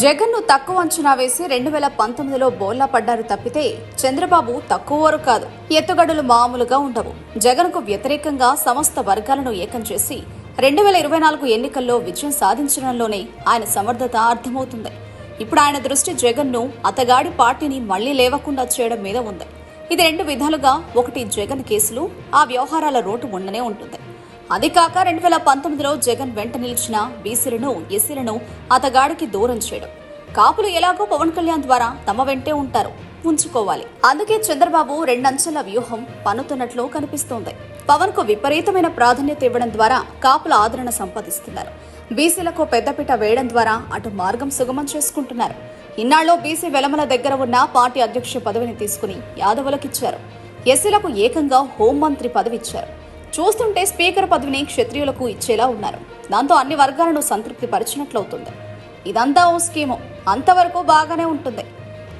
జగన్ను తక్కువ అంచనా వేసి 2019లో బోల్లా పడ్డారు తప్పితే చంద్రబాబు తక్కువవారు కాదు. ఎత్తుగడలు మామూలుగా ఉండవు. జగన్కు వ్యతిరేకంగా సమస్త వర్గాలను ఏకం చేసి 2024 ఎన్నికల్లో విజయం సాధించడంలోనే ఆయన సమర్థత అర్థమవుతుంది. ఇప్పుడు ఆయన దృష్టి జగన్ను అతగాడి పార్టీని మళ్లీ లేవకుండా చేయడం మీద ఉంది. ఇది రెండు విధాలుగా, ఒకటి జగన్ కేసులు, ఆ వ్యవహారాల రోటు ఉండనే ఉంటుంది. అది కాక 2019లో జగన్ వెంట నిలిచిన బీసీలను, ఎస్సీలను అతగాడికి దూరం చేయడం. కాపులు ఎలాగో పవన్ కళ్యాణ్ ద్వారా తమ వెంటే ఉంటారు, ఉంచుకోవాలి. అందుకే చంద్రబాబు రెండంచెల వ్యూహం పన్నుతున్నట్లు కనిపిస్తోంది. పవన్ కు విపరీతమైన ప్రాధాన్యత ఇవ్వడం ద్వారా కాపుల ఆదరణ సంపాదిస్తున్నారు. బీసీలకు పెద్దపీట వేయడం ద్వారా అటు మార్గం సుగమం చేసుకుంటున్నారు. ఇన్నాళ్ళు బీసీ వెలమల దగ్గర ఉన్న పార్టీ అధ్యక్ష పదవిని తీసుకుని యాదవులకిచ్చారు. ఎస్సీలకు ఏకంగా హోంమంత్రి పదవి ఇచ్చారు. చూస్తుంటే స్పీకర్ పదవిని క్షత్రియులకు ఇచ్చేలా ఉన్నారు. దాంతో అన్ని వర్గాలను సంతృప్తి పరిచినట్లవుతుంది. ఇదంతా ఓ స్కీము. అంతవరకు బాగానే ఉంటుంది.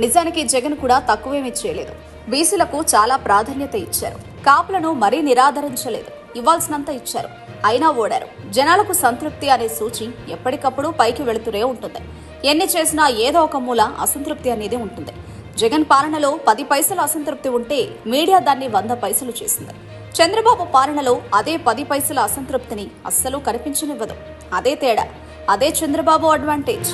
నిజానికి జగన్ కూడా తక్కువేమీ చేయలేదు. బీసీలకు చాలా ప్రాధాన్యత ఇచ్చారు. కాపులను మరీ నిరాదరించలేదు. ఇవ్వాల్సినంత ఇచ్చారు. అయినా ఓడారు. జనాలకు సంతృప్తి అనే సూచి ఎప్పటికప్పుడు పైకి వెళుతూనే ఉంటుంది. ఎన్ని చేసినా ఏదో ఒక మూల అసంతృప్తి అనేది ఉంటుంది. జగన్ పాలనలో 10 పైసలు అసంతృప్తి ఉంటే మీడియా దాన్ని 100 పైసలు చేసింది. చంద్రబాబు పాలనలో అదే 10 పైసల అసంతృప్తిని అస్సలు కనిపించనివ్వదు. అదే తేడా. అదే చంద్రబాబు అడ్వాంటేజ్.